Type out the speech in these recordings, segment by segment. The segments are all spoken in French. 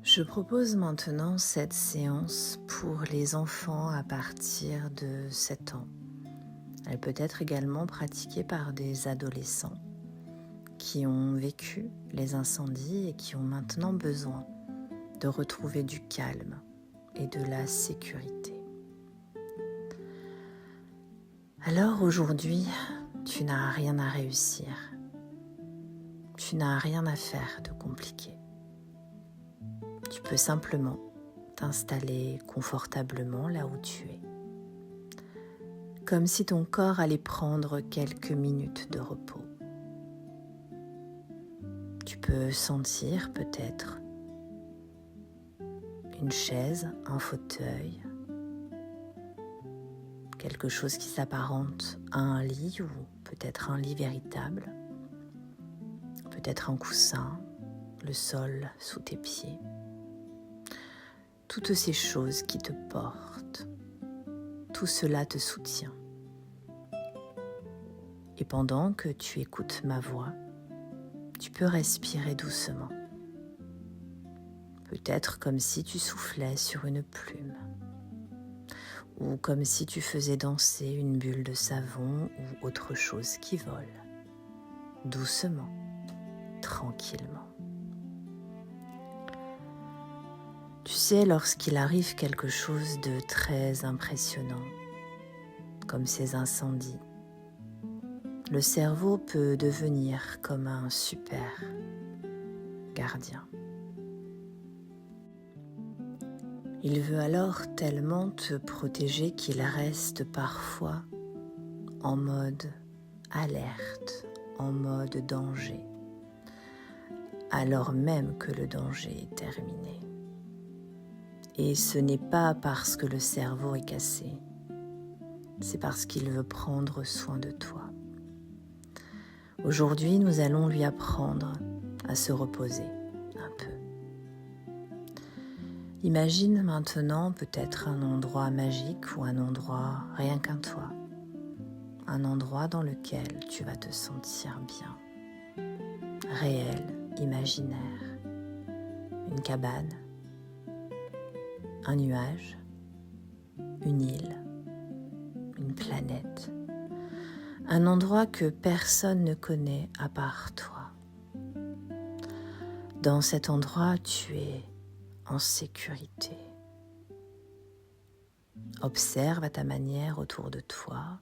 Je propose maintenant cette séance pour les enfants à partir de 7 ans. Elle peut être également pratiquée par des adolescents qui ont vécu les incendies et qui ont maintenant besoin de retrouver du calme et de la sécurité. Alors aujourd'hui, tu n'as rien à réussir. Tu n'as rien à faire de compliqué. Tu peux simplement t'installer confortablement là où tu es, comme si ton corps allait prendre quelques minutes de repos. Tu peux sentir peut-être une chaise, un fauteuil, quelque chose qui s'apparente à un lit ou peut-être un lit véritable, peut-être un coussin, le sol sous tes pieds. Toutes ces choses qui te portent, tout cela te soutient. Et pendant que tu écoutes ma voix, tu peux respirer doucement. Peut-être comme si tu soufflais sur une plume, ou comme si tu faisais danser une bulle de savon ou autre chose qui vole, doucement, tranquillement. Tu sais, lorsqu'il arrive quelque chose de très impressionnant, comme ces incendies, le cerveau peut devenir comme un super gardien. Il veut alors tellement te protéger qu'il reste parfois en mode alerte, en mode danger, alors même que le danger est terminé. Et ce n'est pas parce que le cerveau est cassé, c'est parce qu'il veut prendre soin de toi. Aujourd'hui, nous allons lui apprendre à se reposer un peu. Imagine maintenant peut-être un endroit magique ou un endroit rien qu'un toit. Un endroit dans lequel tu vas te sentir bien, réel, imaginaire. Une cabane, un nuage, une île, une planète. Un endroit que personne ne connaît à part toi. Dans cet endroit, tu es en sécurité. Observe à ta manière autour de toi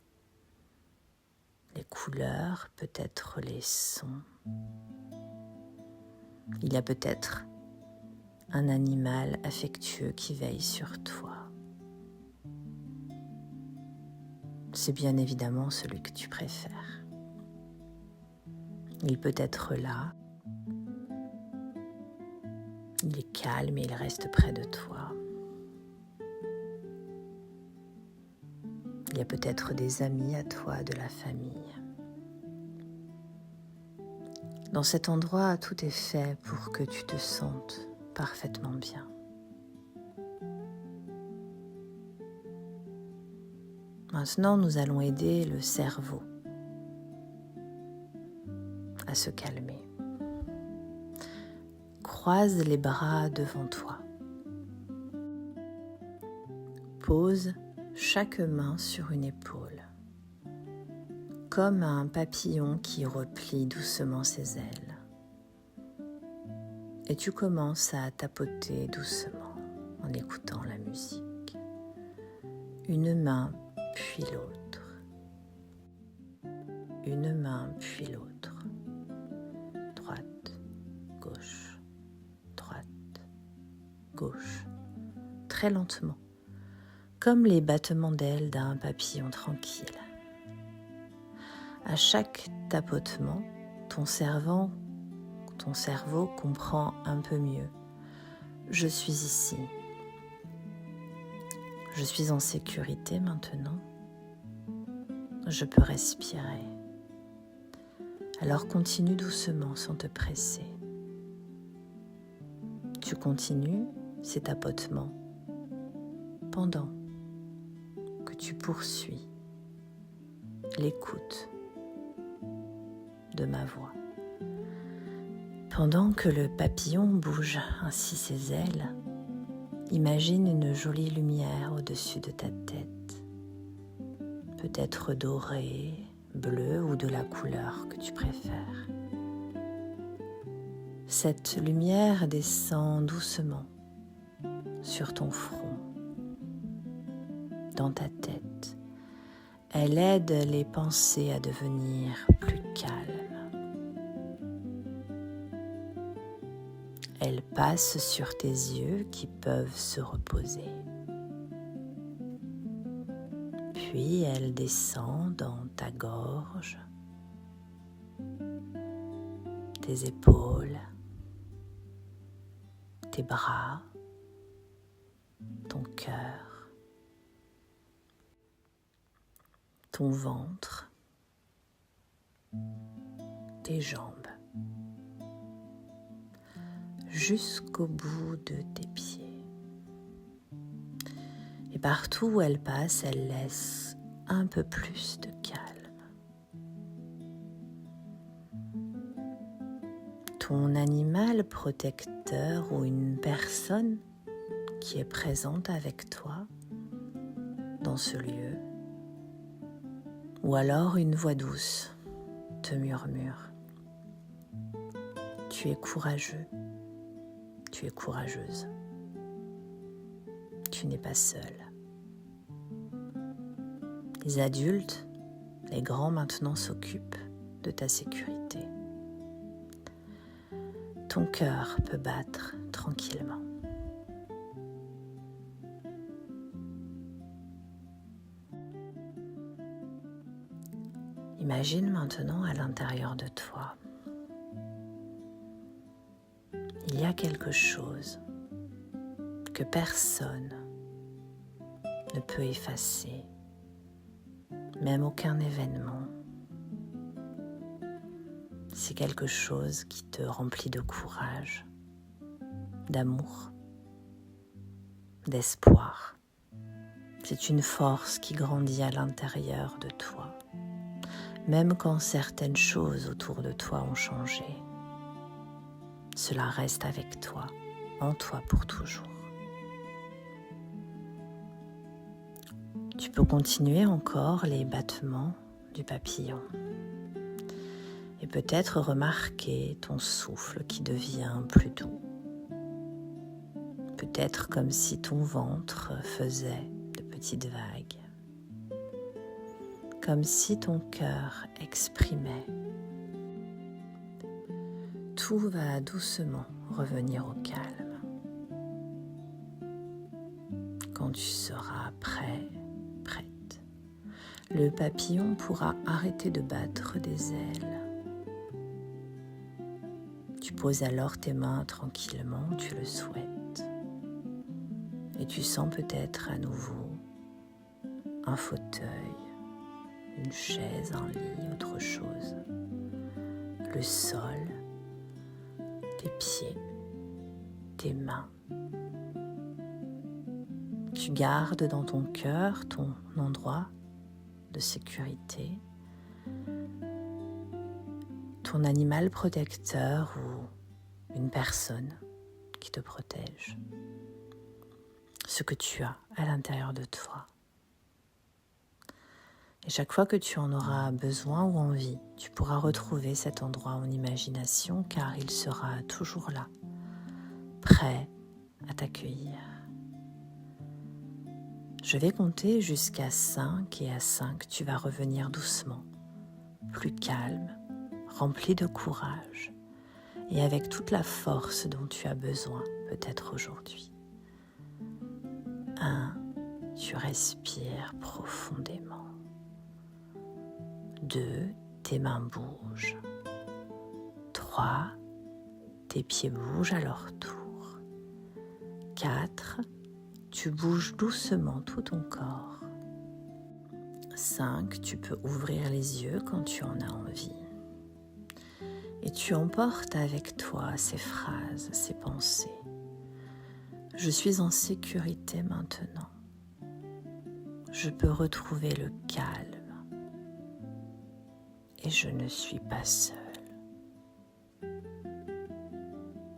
les couleurs, peut-être les sons. Il y a peut-être un animal affectueux qui veille sur toi. C'est bien évidemment celui que tu préfères. Il peut être là. Il est calme et il reste près de toi. Il y a peut-être des amis à toi, de la famille. Dans cet endroit, tout est fait pour que tu te sentes parfaitement bien. Maintenant, nous allons aider le cerveau à se calmer. Croise les bras devant toi. Pose chaque main sur une épaule, comme un papillon qui replie doucement ses ailes. Et tu commences à tapoter doucement en écoutant la musique. Une main puis l'autre. Une main puis l'autre. Droite, gauche, droite, gauche. Très lentement, comme les battements d'ailes d'un papillon tranquille. À chaque tapotement, ton cerveau comprend un peu mieux. Je suis ici. Je suis en sécurité maintenant. Je peux respirer. Alors continue doucement sans te presser. Tu continues ces tapotements pendant que tu poursuis l'écoute de ma voix. Pendant que le papillon bouge ainsi ses ailes, imagine une jolie lumière au-dessus de ta tête, peut-être dorée, bleue ou de la couleur que tu préfères. Cette lumière descend doucement sur ton front, dans ta tête. Elle aide les pensées à devenir plus calmes. Elle passe sur tes yeux qui peuvent se reposer. Puis elle descend dans ta gorge, tes épaules, tes bras, ton cœur, ton ventre, tes jambes, jusqu'au bout de tes pieds. Et partout où elle passe, elle laisse un peu plus de calme. Ton animal protecteur ou une personne qui est présente avec toi dans ce lieu, ou alors une voix douce te murmure: tu es courageux, tu es courageuse, tu n'es pas seul. Les adultes, les grands maintenant s'occupent de ta sécurité. Ton cœur peut battre tranquillement. Imagine maintenant à l'intérieur de toi, il y a quelque chose que personne ne peut effacer, même aucun événement. C'est quelque chose qui te remplit de courage, d'amour, d'espoir. C'est une force qui grandit à l'intérieur de toi, même quand certaines choses autour de toi ont changé. Cela reste avec toi, en toi pour toujours. Tu peux continuer encore les battements du papillon et peut-être remarquer ton souffle qui devient plus doux. Peut-être comme si ton ventre faisait de petites vagues, comme si ton cœur exprimait. Tout va doucement revenir au calme. Quand tu seras prêt, prête, le papillon pourra arrêter de battre des ailes. Tu poses alors tes mains tranquillement où tu le souhaites. Et tu sens peut-être à nouveau un fauteuil, une chaise, un lit, autre chose. Le sol, tes pieds, tes mains. Tu gardes dans ton cœur ton endroit de sécurité, ton animal protecteur ou une personne qui te protège. Ce que tu as à l'intérieur de toi. Et chaque fois que tu en auras besoin ou envie, tu pourras retrouver cet endroit en imagination car il sera toujours là, prêt à t'accueillir. Je vais compter jusqu'à 5 et à 5, tu vas revenir doucement, plus calme, rempli de courage et avec toute la force dont tu as besoin peut-être aujourd'hui. 1, tu respires profondément. 2, tes mains bougent. 3, tes pieds bougent à leur tour. 4, tu bouges doucement tout ton corps. 5, tu peux ouvrir les yeux quand tu en as envie. Et tu emportes avec toi ces phrases, ces pensées. Je suis en sécurité maintenant. Je peux retrouver le calme. Et je ne suis pas seule.